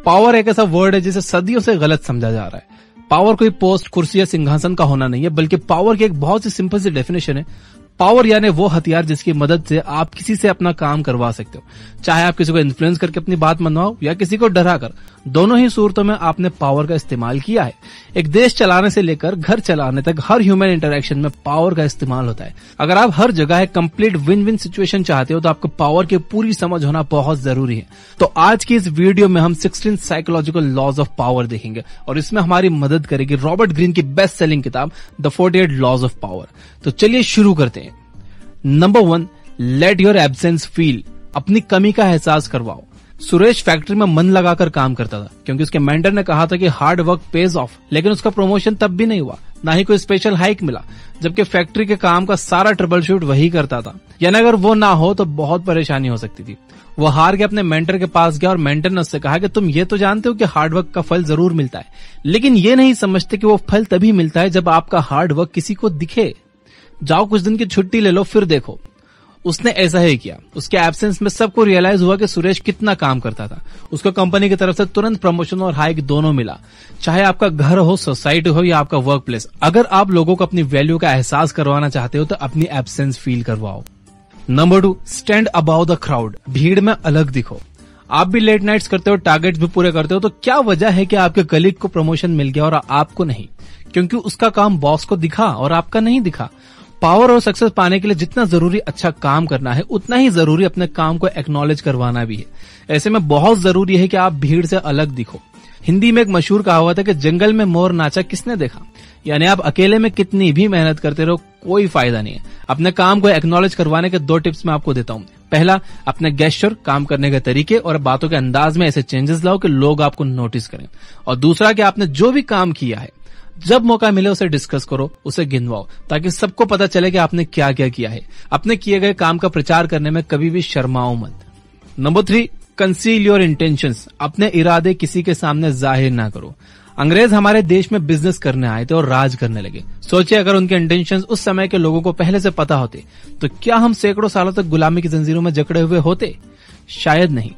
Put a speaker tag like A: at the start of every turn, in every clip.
A: Power एक ऐसा word है जिसे सदियों से गलत समझा जा रहा है। पावर कोई पोस्ट, कुर्सी या सिंहासन का होना नहीं है, बल्कि पावर की एक बहुत सी सिंपल सी डेफिनेशन है। पावर यानी वो हथियार जिसकी मदद से आप किसी से अपना काम करवा सकते हो, चाहे आप किसी को इन्फ्लुएंस करके अपनी बात मनवाओ या किसी को डरा कर। दोनों ही सूरतों में आपने पावर का इस्तेमाल किया है। एक देश चलाने से लेकर घर चलाने तक हर ह्यूमन इंटरेक्शन में पावर का इस्तेमाल होता है। अगर आप हर जगह एक कंप्लीट विन विन सिचुएशन चाहते हो तो आपको पावर की पूरी समझ होना बहुत जरूरी है। तो आज की इस वीडियो में हम 16 साइकोलॉजिकल लॉज ऑफ पावर देखेंगे और इसमें हमारी मदद करेगी रॉबर्ट ग्रीन की बेस्ट सेलिंग किताब द 48 लॉज ऑफ पावर। तो चलिए शुरू करते हैं। Number 1, let your absence feel. अपनी कमी का एहसास करवाओ। सुरेश फैक्ट्री में मन लगाकर काम करता था क्योंकि उसके मेंटर ने कहा था कि हार्ड वर्क पेज ऑफ, लेकिन उसका प्रमोशन तब भी नहीं हुआ, ना ही कोई स्पेशल हाइक मिला, जबकि फैक्ट्री के काम का सारा ट्रबल शूट वही करता था। यानी अगर वो ना हो तो बहुत परेशानी हो सकती थी। वो हार के अपने मेंटर के पास गया और मेंटर ने उससे कहा कि तुम ये तो जानते हो कि हार्डवर्क का फल जरूर मिलता है, लेकिन ये नहीं समझते कि वो फल तभी मिलता है जब आपका हार्डवर्क किसी को दिखे। जाओ कुछ दिन की छुट्टी ले लो, फिर देखो। उसने ऐसा ही किया। उसके एब्सेंस में सबको रियलाइज हुआ कि सुरेश कितना काम करता था। उसको कंपनी की तरफ से तुरंत प्रमोशन और हाइक दोनों मिला। चाहे आपका घर हो, सोसाइटी हो या आपका वर्क प्लेस, अगर आप लोगों को अपनी वैल्यू का एहसास करवाना चाहते हो तो अपनी एब्सेंस फील करवाओ। Number 2, stand about the crowd. भीड़ में अलग दिखो। आप भी लेट नाइट्स करते हो, टारगेट्स भी पूरे करते हो, तो क्या वजह है कि आपके कलीग को प्रमोशन मिल गया और आपको नहीं? क्योंकि उसका काम बॉस को दिखा और आपका नहीं दिखा। पावर और सक्सेस पाने के लिए जितना जरूरी अच्छा काम करना है, उतना ही जरूरी अपने काम को एक्नॉलेज करवाना भी है। ऐसे में बहुत जरूरी है कि आप भीड़ से अलग दिखो। हिंदी में एक मशहूर कहावत है कि जंगल में मोर नाचा किसने देखा। यानी आप अकेले में कितनी भी मेहनत करते रहो, कोई फायदा नहीं है। अपने काम को एक्नॉलेज करवाने के 2 टिप्स मैं आपको देता हूँ। पहला, अपने गेस्चर, काम करने के तरीके और बातों के अंदाज में ऐसे चेंजेस लाओ कि लोग आपको नोटिस करें। और दूसरा कि आपने जो भी काम किया है, जब मौका मिले उसे डिस्कस करो, उसे गिनवाओ, ताकि सबको पता चले कि आपने क्या क्या किया है। अपने किए गए काम का प्रचार करने में कभी भी शर्माओ मत। Number 3, conceal your intentions. अपने इरादे किसी के सामने जाहिर ना करो। अंग्रेज हमारे देश में बिजनेस करने आए थे और राज करने लगे। सोचिए अगर उनके इंटेंशंस उस समय के लोगों को पहले से पता होते तो क्या हम सैकड़ों सालों तक गुलामी की जंजीरों में जकड़े हुए होते? शायद नहीं।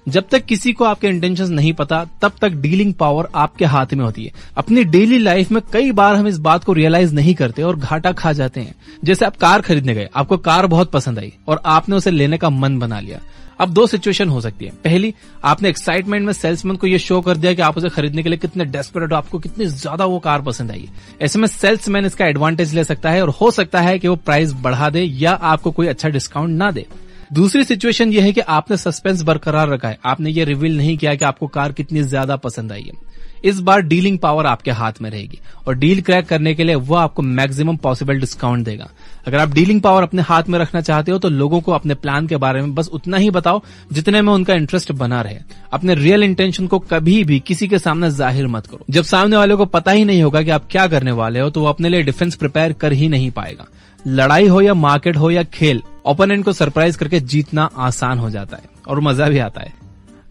A: जब तक किसी को आपके इंटेंशंस नहीं पता, तब तक डीलिंग पावर आपके हाथ में होती है। अपनी डेली लाइफ में कई बार हम इस बात को रियलाइज नहीं करते और घाटा खा जाते हैं। जैसे आप कार खरीदने गए, आपको कार बहुत पसंद आई और आपने उसे लेने का मन बना लिया। अब 2 सिचुएशन हो सकती है। पहली, आपने एक्साइटमेंट में सेल्समैन को ये शो कर दिया कि आप उसे खरीदने के लिए कितने डेस्परेट हो, आपको कितनी ज्यादा वो कार पसंद आई है। ऐसे में सेल्समैन इसका एडवांटेज ले सकता है और हो सकता है कि वो प्राइस बढ़ा दे या आपको कोई अच्छा डिस्काउंट ना दे। दूसरी सिचुएशन ये है कि आपने सस्पेंस बरकरार रखा है, आपने ये रिवील नहीं किया कि आपको कार कितनी ज्यादा पसंद आई है। इस बार डीलिंग पावर आपके हाथ में रहेगी और डील क्रैक करने के लिए वो आपको मैक्सिमम पॉसिबल डिस्काउंट देगा। अगर आप डीलिंग पावर अपने हाथ में रखना चाहते हो तो लोगों को अपने प्लान के बारे में बस उतना ही बताओ जितने में उनका इंटरेस्ट बना रहे। अपने रियल इंटेंशन को कभी भी किसी के सामने जाहिर मत करो। जब सामने वाले को पता ही नहीं होगा कि आप क्या करने वाले हो तो वो अपने लिए डिफेंस प्रिपेयर कर ही नहीं पाएगा। लड़ाई हो या मार्केट हो या खेल, ओपोनेंट को सरप्राइज करके जीतना आसान हो जाता है और मजा भी आता है।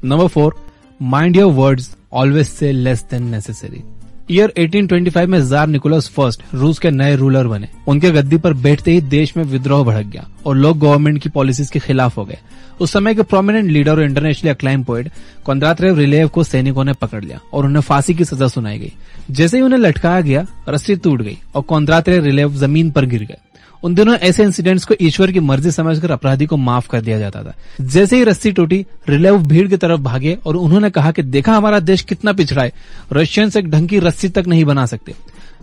A: Number 4, mind your words, always say less than necessary. Year 1825 में जार निकोलस फर्स्ट रूस के नए रूलर बने। उनके गद्दी पर बैठते ही देश में विद्रोह भड़क गया और लोग गवर्नमेंट की पॉलिसीज के खिलाफ हो गए। उस समय के प्रोमिनेंट लीडर और इंटरनेशनली अक्लाइम पोएट कोंद्रातिव रिलेव को सैनिकों ने पकड़ लिया और उन्हें फांसी की सजा सुनाई गई। जैसे ही उन्हें लटकाया गया, रस्सी टूट गई और कोंद्रातिव रिलेव जमीन पर गिर गए। उन दिनों ऐसे इंसिडेंट्स को ईश्वर की मर्जी समझकर अपराधी को माफ कर दिया जाता था। जैसे ही रस्सी टूटी, रिलेव भीड़ की तरफ भागे और उन्होंने कहा कि देखा हमारा देश कितना पिछड़ा है, रशियंस एक ढंग की रस्सी तक नहीं बना सकते।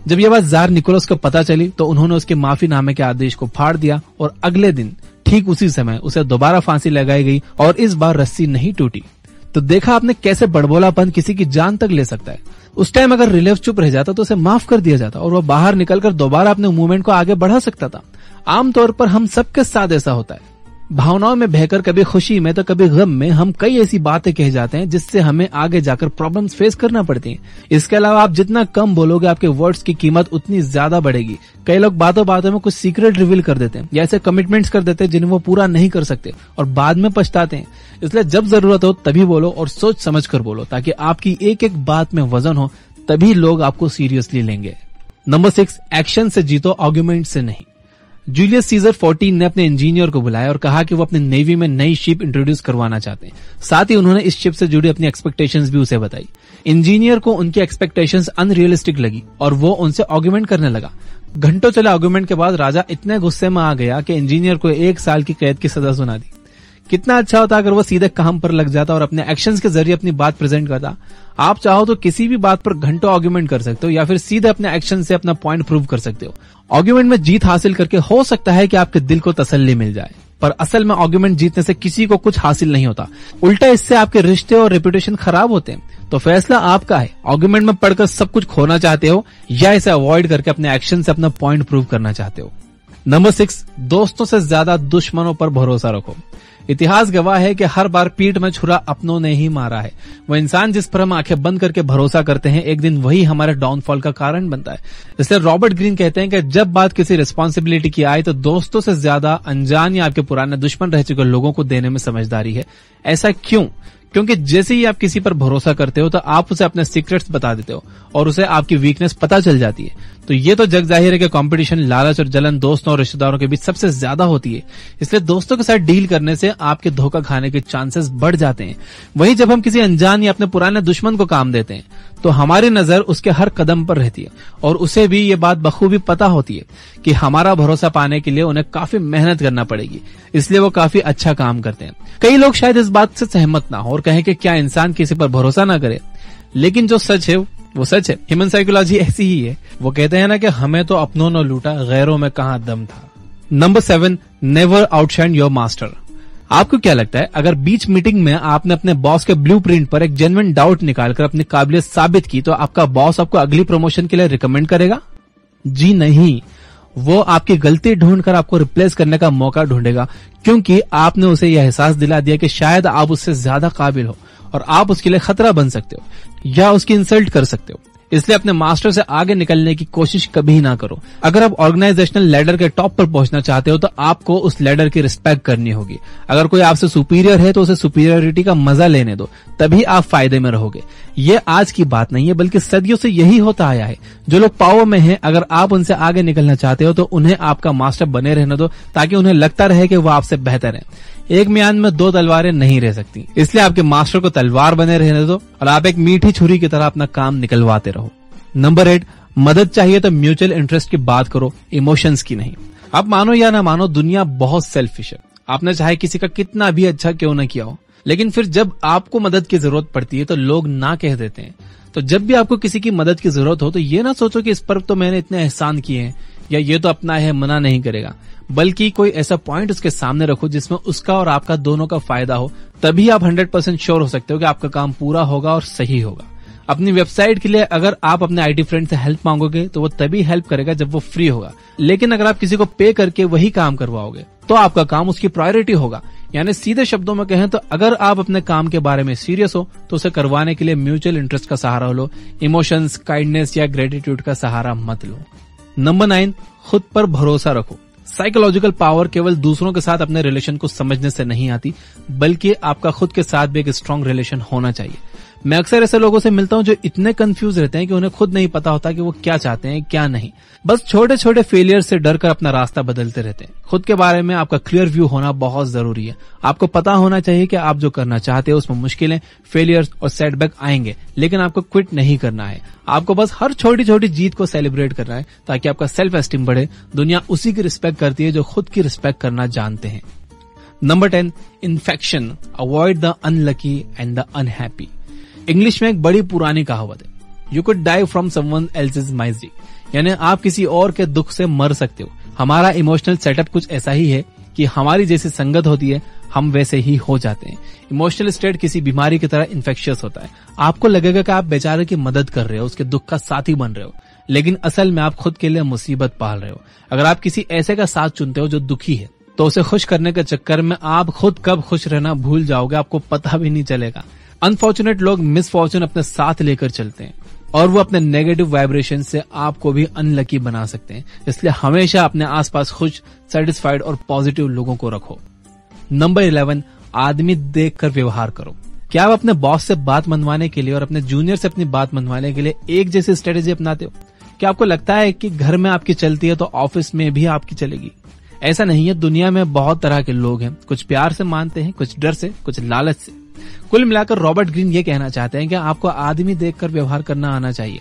A: जब यह बात जार निकोलस को पता चली तो उन्होंने उसके माफीनामे के आदेश को फाड़ दिया और अगले दिन ठीक उसी समय उसे दोबारा फांसी लगाई गई और इस बार रस्सी नहीं टूटी। तो देखा आपने कैसे बड़बोलापन किसी की जान तक ले सकता है। उस टाइम अगर रिलेव चुप रह जाता तो उसे माफ कर दिया जाता और वह बाहर निकलकर दोबारा अपने मूवमेंट को आगे बढ़ा सकता था। आमतौर पर हम सबके साथ ऐसा होता है। भावनाओं में बहकर कभी खुशी में तो कभी गम में हम कई ऐसी बातें कह जाते हैं जिससे हमें आगे जाकर प्रॉब्लम्स फेस करना पड़ती हैं। इसके अलावा आप जितना कम बोलोगे आपके वर्ड्स की कीमत उतनी ज्यादा बढ़ेगी। कई लोग बातों बातों में कुछ सीक्रेट रिवील कर देते हैं या ऐसे कमिटमेंट्स कर देते हैं जिन्हें वो पूरा नहीं कर सकते और बाद में पछताते हैं। इसलिए जब जरूरत हो तभी बोलो और सोच समझ कर बोलो ताकि आपकी एक एक बात में वजन हो, तभी लोग आपको सीरियसली लेंगे। नंबर 6, एक्शन से जीतो, आर्गुमेंट से नहीं। जूलियस सीजर 14 ने अपने इंजीनियर को बुलाया और कहा कि वो अपने नेवी में नई शिप इंट्रोड्यूस करवाना चाहते हैं। साथ ही उन्होंने इस शिप से जुड़ी अपनी एक्सपेक्टेशंस भी उसे बताई। इंजीनियर को उनकी एक्सपेक्टेशंस अनरियलिस्टिक लगी और वो उनसे आर्गुमेंट करने लगा। घंटों चले आर्गुमेंट के बाद राजा इतने गुस्से में आ गया कि इंजीनियर को 1 साल की कैद की सजा सुना दी। कितना अच्छा होता अगर वो सीधे काम पर लग जाता और अपने एक्शंस के जरिए अपनी बात प्रेजेंट करता। आप चाहो तो किसी भी बात पर घंटों आर्गुमेंट कर सकते हो या फिर सीधे अपने एक्शन से अपना पॉइंट प्रूव कर सकते हो। आर्गुमेंट में जीत हासिल करके हो सकता है कि आपके दिल को तसल्ली मिल जाए, पर असल में आर्गुमेंट जीतने से किसी को कुछ हासिल नहीं होता। उल्टा इससे आपके रिश्ते और रेपुटेशन खराब होते हैं। तो फैसला आपका है, आर्गुमेंट में पढ़कर सब कुछ खोना चाहते हो या इसे अवॉइड करके अपने एक्शन से अपना पॉइंट प्रूव करना चाहते हो। नंबर 6, दोस्तों से ज्यादा दुश्मनों पर भरोसा रखो। इतिहास गवाह है कि हर बार पीठ में छुरा अपनों ने ही मारा है। वो इंसान जिस पर हम आंखें बंद करके भरोसा करते हैं, एक दिन वही हमारे डाउनफॉल का कारण बनता है। इसलिए रॉबर्ट ग्रीन कहते हैं कि जब बात किसी रिस्पॉन्सिबिलिटी की आए तो दोस्तों से ज्यादा अनजान या आपके पुराने दुश्मन रह चुके लोगों को देने में समझदारी है। ऐसा क्यों? क्योंकि जैसे ही आप किसी पर भरोसा करते हो तो आप उसे अपने सीक्रेट्स बता देते हो और उसे आपकी वीकनेस पता चल जाती है। तो ये तो जग जाहिर है कि कंपटीशन, लालच और जलन दोस्तों और रिश्तेदारों के बीच सबसे ज्यादा होती है। इसलिए दोस्तों के साथ डील करने से आपके धोखा खाने के चांसेस बढ़ जाते हैं। वहीं जब हम किसी अनजान या अपने पुराने दुश्मन को काम देते हैं तो हमारी नजर उसके हर कदम पर रहती है और उसे भी ये बात बखूबी पता होती है कि हमारा भरोसा पाने के लिए उन्हें काफी मेहनत करना पड़ेगी। इसलिए वो काफी अच्छा काम करते हैं। कई लोग शायद इस बात से सहमत ना हो और कहें कि क्या इंसान किसी पर भरोसा ना करे, लेकिन जो सच है वो सच है। ह्यूमन साइकोलॉजी ऐसी ही है। वो कहते हैं ना कि हमें तो अपनों ने लूटा, गैरों में कहां दम था। Number 7, never outshine your master. आपको क्या लगता है, अगर बीच मीटिंग में आपने अपने बॉस के ब्लूप्रिंट पर एक जेन्युइन डाउट निकालकर अपनी काबिलियत साबित की तो आपका बॉस आपको अगली प्रमोशन के लिए रिकमेंड करेगा? जी नहीं, वो आपकी गलती ढूंढकर आपको रिप्लेस करने का मौका ढूंढेगा, क्योंकि आपने उसे यह एहसास दिला दिया कि शायद आप उससे ज्यादा काबिल हो और आप उसके लिए खतरा बन सकते हो या उसकी इंसल्ट कर सकते हो। इसलिए अपने मास्टर से आगे निकलने की कोशिश कभी ना करो। अगर आप ऑर्गेनाइजेशनल लैडर के टॉप पर पहुंचना चाहते हो तो आपको उस लैडर की रिस्पेक्ट करनी होगी। अगर कोई आपसे सुपीरियर है तो उसे सुपीरियरिटी का मजा लेने दो, तभी आप फायदे में रहोगे। ये आज की बात नहीं है, बल्कि सदियों से यही होता आया है। जो लोग पावर में हैं, अगर आप उनसे आगे निकलना चाहते हो तो उन्हें आपका मास्टर बने रहने दो, ताकि उन्हें लगता रहे कि वो आपसे बेहतर है। एक म्यान में 2 तलवारें नहीं रह सकती, इसलिए आपके मास्टर को तलवार बने रहने दो और आप एक मीठी छुरी की तरह अपना काम निकलवाते रहो। नंबर 8, मदद चाहिए तो म्यूचुअल इंटरेस्ट की बात करो, इमोशंस की नहीं। आप मानो या ना मानो, दुनिया बहुत सेल्फिश है। आपने चाहे किसी का कितना भी अच्छा क्यों न किया हो, लेकिन फिर जब आपको मदद की जरूरत पड़ती है तो लोग ना कह देते हैं। तो जब भी आपको किसी की मदद की जरूरत हो तो ये ना सोचो कि इस पर तो मैंने इतने एहसान किए हैं या ये तो अपना है, मना नहीं करेगा, बल्कि कोई ऐसा पॉइंट उसके सामने रखो जिसमें उसका और आपका दोनों का फायदा हो। तभी आप 100% श्योर हो सकते हो कि आपका काम पूरा होगा और सही होगा। अपनी वेबसाइट के लिए अगर आप अपने आईटी फ्रेंड से हेल्प मांगोगे तो वो तभी हेल्प करेगा जब वो फ्री होगा, लेकिन अगर आप किसी को पे करके वही काम करवाओगे तो आपका काम उसकी प्रायोरिटी होगा। यानी सीधे शब्दों में कहें तो अगर आप अपने काम के बारे में सीरियस हो तो उसे करवाने के लिए म्यूचुअल इंटरेस्ट का सहारा लो, इमोशंस, काइंडनेस या ग्रेटिट्यूड का सहारा मत लो। नंबर 9, खुद पर भरोसा रखो। साइकोलॉजिकल पावर केवल दूसरों के साथ अपने रिलेशन को समझने से नहीं आती, बल्कि आपका खुद के साथ भी एक स्ट्रांग रिलेशन होना चाहिए। मैं अक्सर ऐसे लोगों से मिलता हूं जो इतने कंफ्यूज रहते हैं कि उन्हें खुद नहीं पता होता कि वो क्या चाहते हैं क्या नहीं। बस छोटे छोटे फेलियर से डर कर अपना रास्ता बदलते रहते हैं। खुद के बारे में आपका क्लियर व्यू होना बहुत जरूरी है। आपको पता होना चाहिए कि आप जो करना चाहते हो उसमें मुश्किलें, फेलियर्स और सेटबैक आएंगे, लेकिन आपको क्विट नहीं करना है। आपको बस हर छोटी छोटी जीत को सेलिब्रेट करना है ताकि आपका सेल्फ एस्टीम बढ़े। दुनिया उसी की रिस्पेक्ट करती है जो खुद की रिस्पेक्ट करना जानते हैं। Number 10, infection, avoid the unlucky and the unhappy. English में एक बड़ी पुरानी कहावत है, you could die from someone else's misery, यानी आप किसी और के दुख से मर सकते हो। हमारा इमोशनल सेटअप कुछ ऐसा ही है कि हमारी जैसी संगत होती है हम वैसे ही हो जाते हैं। इमोशनल स्टेट किसी बीमारी की तरह इन्फेक्शियस होता है। आपको लगेगा कि आप बेचारे की मदद कर रहे हो, उसके दुख का साथी बन रहे हो, लेकिन असल में आप खुद के लिए मुसीबत पाल रहे हो। अगर आप किसी ऐसे का साथ चुनते हो जो दुखी है तो उसे खुश करने के चक्कर में आप खुद कब खुश रहना भूल जाओगे, आपको पता भी नहीं चलेगा। अनफॉर्चुनेट लोग मिसफॉर्चून अपने साथ लेकर चलते हैं और वो अपने नेगेटिव वाइब्रेशन से आपको भी अनलकी बना सकते हैं। इसलिए हमेशा अपने आसपास खुश, सेटिस्फाइड और पॉजिटिव लोगों को रखो। नंबर 11, आदमी देखकर व्यवहार करो। क्या आप अपने बॉस से बात मनवाने के लिए और अपने जूनियर से अपनी बात मनवाने के लिए एक जैसी स्ट्रेटेजी अपनाते हो? क्या आपको लगता है कि घर में आपकी चलती है तो ऑफिस में भी आपकी चलेगी? ऐसा नहीं है, दुनिया में बहुत तरह के लोग हैं, कुछ प्यार से मानते हैं, कुछ डर से, कुछ लालच से। कुल मिलाकर रॉबर्ट ग्रीन ये कहना चाहते हैं कि आपको आदमी देखकर व्यवहार करना आना चाहिए।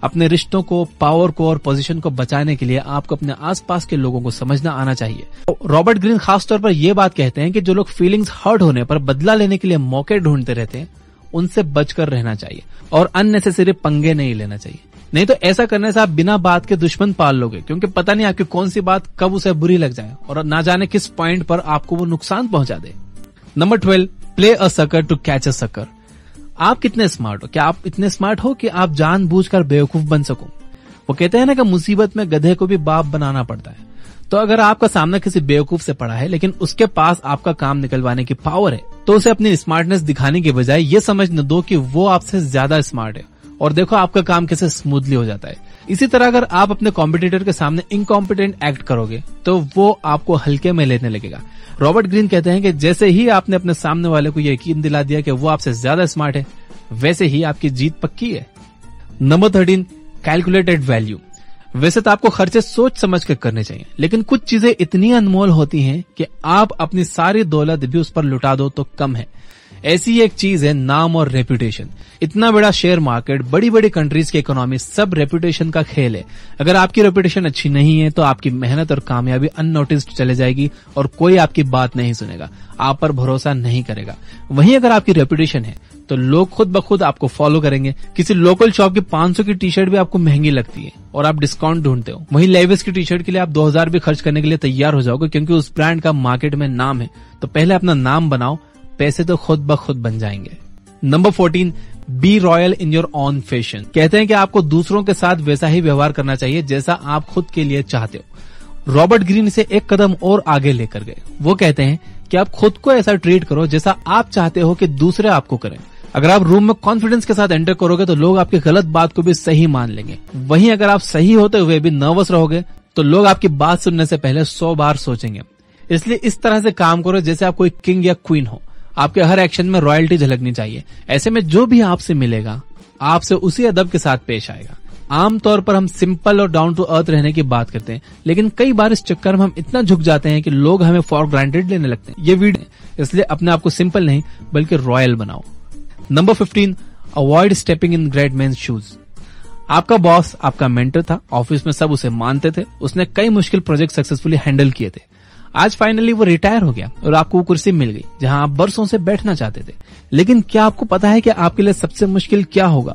A: अपने रिश्तों को, पावर को और पोजीशन को बचाने के लिए आपको अपने आसपास के लोगों को समझना आना चाहिए। रॉबर्ट ग्रीन खासतौर पर यह बात कहते हैं कि जो लोग फीलिंग्स हर्ट होने पर बदला लेने के लिए मौके ढूंढते रहते हैं, उनसे बचकर रहना चाहिए और अननेसेसरी पंगे नहीं लेना चाहिए। नहीं तो ऐसा करने से आप बिना बात के दुश्मन पाल लोगे, क्योंकि पता नहीं आपकी कौन सी बात कब उसे बुरी लग जाए और ना जाने किस पॉइंट पर आपको वो नुकसान पहुंचा दे। Number 12, play a sucker to catch a sucker. आप कितने स्मार्ट हो? क्या आप इतने स्मार्ट हो कि आप जानबूझकर बेवकूफ बन सको? वो कहते हैं ना कि मुसीबत में गधे को भी बाप बनाना पड़ता है। तो अगर आपका सामना किसी बेवकूफ से पड़ा है लेकिन उसके पास आपका काम निकलवाने की पावर है, तो उसे अपनी स्मार्टनेस दिखाने के बजाय ये समझ न दो कि वो आपसे ज्यादा स्मार्ट है, और देखो आपका काम कैसे स्मूथली हो जाता है। इसी तरह अगर आप अपने कॉम्पिटिटर के सामने इनकॉम्पिटेंट एक्ट करोगे तो वो आपको हल्के में लेने लगेगा। रॉबर्ट ग्रीन कहते हैं कि जैसे ही आपने अपने सामने वाले को यकीन दिला दिया कि वो आपसे ज्यादा स्मार्ट है, वैसे ही आपकी जीत पक्की है। Number 13, calculated value. वैसे तो आपको खर्चे सोच समझ कर करने चाहिए, लेकिन कुछ चीजें इतनी अनमोल होती हैं कि आप अपनी सारी दौलत भी उस पर लुटा दो तो कम है। ऐसी एक चीज है नाम और रेपुटेशन। इतना बड़ा शेयर मार्केट, बड़ी बड़ी कंट्रीज की इकोनॉमी, सब रेपुटेशन का खेल है। अगर आपकी रेपुटेशन अच्छी नहीं है तो आपकी मेहनत और कामयाबी अननोटिस्ड चले जाएगी और कोई आपकी बात नहीं सुनेगा, आप पर भरोसा नहीं करेगा। वहीं अगर आपकी रेपुटेशन है तो लोग खुद ब खुद आपको फॉलो करेंगे। किसी लोकल शॉप की 500 की टी शर्ट भी आपको महंगी लगती है और आप डिस्काउंट ढूंढते हो, वहीं लेविस की टी शर्ट के लिए आप 2000 भी खर्च करने के लिए तैयार हो जाओगे, क्योंकि उस ब्रांड का मार्केट में नाम है। तो पहले अपना नाम बनाओ, पैसे तो खुद ब खुद बन जाएंगे। Number 14, be royal in your own fashion. कहते हैं कि आपको दूसरों के साथ वैसा ही व्यवहार करना चाहिए जैसा आप खुद के लिए चाहते हो। रॉबर्ट ग्रीन इसे एक कदम और आगे लेकर गए। वो कहते हैं कि आप खुद को ऐसा ट्रीट करो जैसा आप चाहते हो कि दूसरे आपको करें। अगर आप रूम में कॉन्फिडेंस के साथ एंटर करोगे तो लोग आपकी गलत बात को भी सही मान लेंगे। वहीं अगर आप सही होते हुए भी नर्वस रहोगे तो लोग आपकी बात सुनने से पहले 100 बार सोचेंगे। इसलिए इस तरह से काम करो जैसे आप कोई किंग या क्वीन हो। आपके हर एक्शन में रॉयल्टी झलकनी चाहिए। ऐसे में जो भी आपसे मिलेगा आपसे उसी अदब के साथ पेश आएगा। आमतौर पर हम सिंपल और डाउन टू अर्थ रहने की बात करते हैं, लेकिन कई बार इस चक्कर में हम इतना झुक जाते हैं कि लोग हमें फॉर ग्रांटेड लेने लगते हैं। ये वीडियो इसलिए अपने आप को सिंपल नहीं बल्कि रॉयल बनाओ। Number 15, avoid stepping in great men's shoes. आपका बॉस आपका मेंटर था, ऑफिस में सब उसे मानते थे, उसने कई मुश्किल प्रोजेक्ट सक्सेसफुली हैंडल किए थे। आज फाइनली वो रिटायर हो गया और आपको वो कुर्सी मिल गई जहां आप बरसों से बैठना चाहते थे। लेकिन क्या आपको पता है कि आपके लिए सबसे मुश्किल क्या होगा?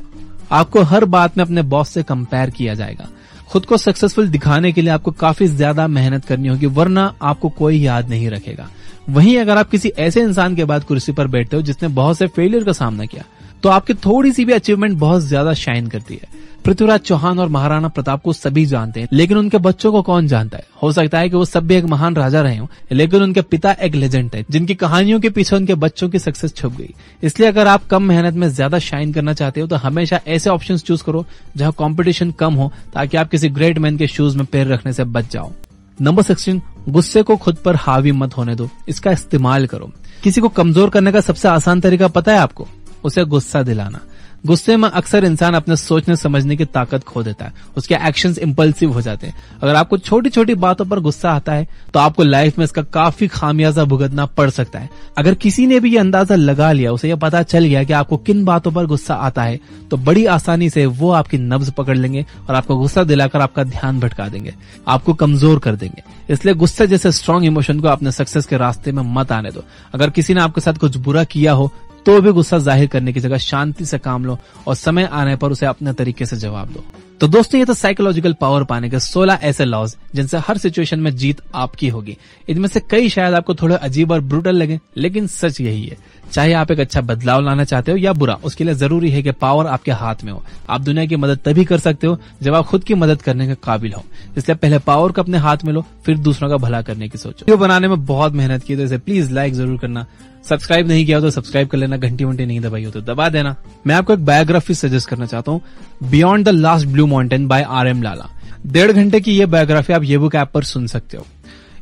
A: आपको हर बात में अपने बॉस से कंपेयर किया जाएगा। खुद को सक्सेसफुल दिखाने के लिए आपको काफी ज्यादा मेहनत करनी होगी, वरना आपको कोई याद नहीं रखेगा। वहीं अगर आप किसी ऐसे इंसान के बाद कुर्सी पर बैठते हो जिसने बहुत से फेलियर का सामना किया, तो आपकी थोड़ी सी भी अचीवमेंट बहुत ज्यादा शाइन करती है। पृथ्वीराज चौहान और महाराणा प्रताप को सभी जानते हैं, लेकिन उनके बच्चों को कौन जानता है? हो सकता है कि वो सब भी एक महान राजा रहे हों, लेकिन उनके पिता एक लेजेंड थे जिनकी कहानियों के पीछे उनके बच्चों की सक्सेस छुप गई। इसलिए अगर आप कम मेहनत में ज्यादा शाइन करना चाहते हो तो हमेशा ऐसे ऑप्शंस चूज करो जहां कंपटीशन कम हो, ताकि आप किसी ग्रेट मैन के शूज में पैर रखने से बच जाओ। नंबर 16, गुस्से को खुद पर हावी मत होने दो, इसका इस्तेमाल करो। किसी को कमजोर करने का सबसे आसान तरीका पता है आपको? उसे गुस्सा दिलाना। गुस्से में अक्सर इंसान अपने सोचने समझने की ताकत खो देता है, उसके एक्शंस इंपल्सिव हो जाते हैं। अगर आपको छोटी छोटी बातों पर गुस्सा आता है तो आपको लाइफ में इसका काफी खामियाजा भुगतना पड़ सकता है। अगर किसी ने भी ये अंदाजा लगा लिया, उसे ये पता चल गया कि आपको किन बातों पर गुस्सा आता है, तो बड़ी आसानी से वो आपकी नब्ज पकड़ लेंगे और आपको गुस्सा दिलाकर आपका ध्यान भटका देंगे, आपको कमजोर कर देंगे। इसलिए गुस्से जैसे स्ट्रांग इमोशन को अपने सक्सेस के रास्ते में मत आने दो। अगर किसी ने आपके साथ कुछ बुरा किया हो तो भी गुस्सा जाहिर करने की जगह शांति से काम लो और समय आने पर उसे अपने तरीके से जवाब दो। तो दोस्तों, ये तो साइकोलॉजिकल पावर पाने के 16 ऐसे लॉज जिनसे हर सिचुएशन में जीत आपकी होगी। इनमें से कई शायद आपको थोड़े अजीब और ब्रूटल लगे, लेकिन सच यही है। चाहे आप एक अच्छा बदलाव लाना चाहते हो या बुरा, उसके लिए जरूरी है कि पावर आपके हाथ में हो। आप दुनिया की मदद तभी कर सकते हो जब आप खुद की मदद करने के काबिल हो। इसलिए पहले पावर को अपने हाथ में लो, फिर दूसरों का भला करने की सोचो। वीडियो बनाने में बहुत मेहनत की, तो इसे प्लीज लाइक जरूर करना। सब्सक्राइब नहीं किया हो तो सब्सक्राइब कर लेना, घंटी वंटी नहीं दबाई हो तो दबा देना। मैं आपको एक बायोग्राफी सजेस्ट करना चाहता हूँ, beyond the last blue mountain by RM Lala. 1.5 घंटे की ये बायोग्राफी आप ये बुक ऐप पर सुन सकते हो।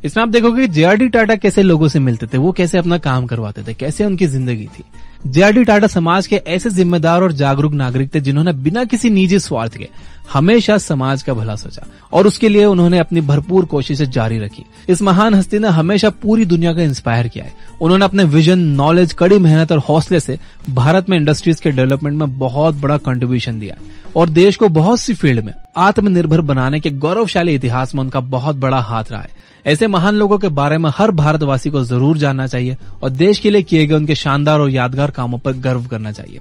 A: इसमें आप देखोगे जेआरडी टाटा कैसे लोगों से मिलते थे, वो कैसे अपना काम करवाते थे, कैसे उनकी जिंदगी थी। जेआरडी टाटा समाज के ऐसे जिम्मेदार और जागरूक नागरिक थे जिन्होंने बिना किसी निजी स्वार्थ के हमेशा समाज का भला सोचा और उसके लिए उन्होंने अपनी भरपूर कोशिशें जारी रखी। इस महान हस्ती ने हमेशा पूरी दुनिया को इंस्पायर किया है। उन्होंने अपने विजन, नॉलेज, कड़ी मेहनत और हौसले से भारत में इंडस्ट्रीज के डेवलपमेंट में बहुत बड़ा कंट्रीब्यूशन दिया और देश को बहुत सी फील्ड में आत्मनिर्भर बनाने के गौरवशाली इतिहास में उनका बहुत बड़ा हाथ रहा है। ऐसे महान लोगों के बारे में हर भारतवासी को जरूर जानना चाहिए और देश के लिए किए गए उनके शानदार और यादगार कामों पर गर्व करना चाहिए।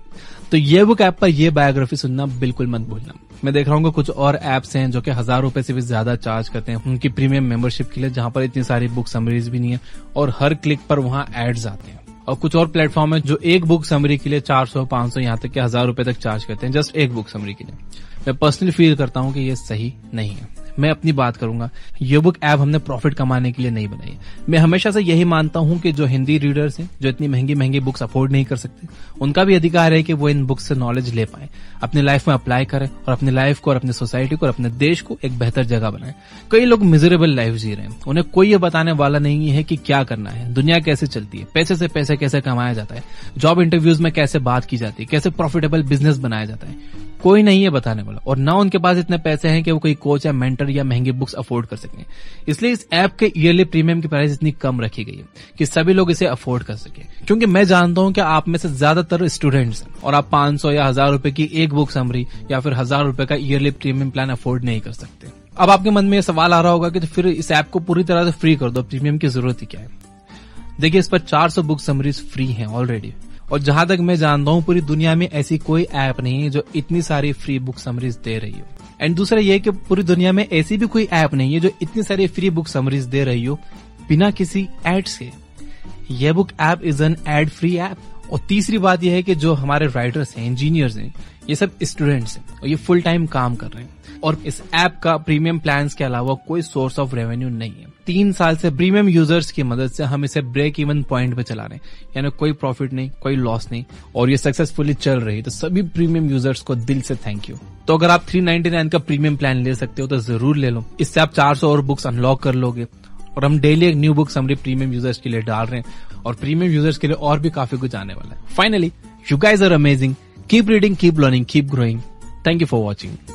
A: तो ये बुक ऐप पर ये बायोग्राफी सुनना बिल्कुल मत भूलना। मैं देख रहा हूँ कुछ और ऐप्स हैं जो कि 1000 रुपए से भी ज्यादा चार्ज करते हैं उनकी प्रीमियम मेंबरशिप के लिए, जहां पर इतनी सारी बुक समरीज भी नहीं है और हर क्लिक पर वहां एड्स आते हैं। और कुछ और प्लेटफॉर्म है जो एक बुक समरी के लिए 400, 500 यहाँ तक कि 1000 रुपए तक चार्ज करते हैं जस्ट एक बुक समरी के लिए। मैं पर्सनली फील करता हूँ कि ये सही नहीं है। मैं अपनी बात करूंगा, ये बुक ऐप हमने प्रॉफिट कमाने के लिए नहीं बनाई। मैं हमेशा से यही मानता हूं कि जो हिंदी रीडर्स हैं, जो इतनी महंगी महंगी बुक्स अफोर्ड नहीं कर सकते, उनका भी अधिकार है कि वो इन बुक्स से नॉलेज ले पाए, अपनी लाइफ में अप्लाई करें और अपनी लाइफ को और अपनी सोसाइटी को और अपने देश को एक बेहतर जगह बनाएं। कई लोग मिजरेबल लाइफ जी रहे हैं, उन्हें कोई ये बताने वाला नहीं है कि क्या करना है, दुनिया कैसे चलती है, पैसे से पैसे कैसे कमाया जाता है, जॉब इंटरव्यूज में कैसे बात की जाती है, कैसे प्रॉफिटेबल बिजनेस बनाया जाता है। कोई नहीं है बताने वाला और ना उनके पास इतने पैसे हैं कि वो कोई कोच या मेंटर या महंगी बुक्स अफोर्ड कर सकें। इसलिए इस ऐप के ईयरली प्रीमियम की प्राइस इतनी कम रखी गई है कि सभी लोग इसे अफोर्ड कर सके। क्योंकि मैं जानता हूं कि आप में से ज्यादातर स्टूडेंट्स हैं और आप 500 या 1000 रुपए की एक बुक समरी या फिर 1000 रुपए का ईयरली प्रीमियम प्लान अफोर्ड नहीं कर सकते। अब आपके मन में यह सवाल आ रहा होगा कि तो फिर इस ऐप को पूरी तरह से फ्री कर दो, प्रीमियम की जरूरत ही क्या है। देखिए, इस पर 400 बुक समरीज फ्री हैं ऑलरेडी और जहां तक मैं जानता हूं पूरी दुनिया में ऐसी कोई ऐप नहीं है जो इतनी सारी फ्री बुक समरीज दे रही हो। एंड दूसरा ये कि पूरी दुनिया में ऐसी भी कोई ऐप नहीं है जो इतनी सारी फ्री बुक समरीज दे रही हो बिना किसी एड्स के। यह book app is an ad free app. और तीसरी बात यह है कि जो हमारे राइटर्स हैं, इंजीनियर्स हैं, ये सब स्टूडेंट्स हैं और ये फुल टाइम काम कर रहे हैं और इस ऐप का प्रीमियम प्लान्स के अलावा कोई सोर्स ऑफ रेवेन्यू नहीं है। 3 साल से प्रीमियम यूजर्स की मदद से हम इसे ब्रेक इवन पॉइंट पे चला रहे हैं, यानी कोई प्रॉफिट नहीं, कोई लॉस नहीं और ये सक्सेसफुली चल रही है। तो सभी प्रीमियम यूजर्स को दिल से थैंक यू। तो अगर आप 399 का प्रीमियम प्लान ले सकते हो तो जरूर ले लो। इससे आप 400 और बुक्स अनलॉक कर लोगे और हम डेली एक new book summary premium users के लिए डाल रहे हैं और प्रीमियम यूजर्स के लिए और भी काफी कुछ आने वाला है। Finally, you guys are amazing. Keep reading, keep learning, keep growing. Thank you for watching.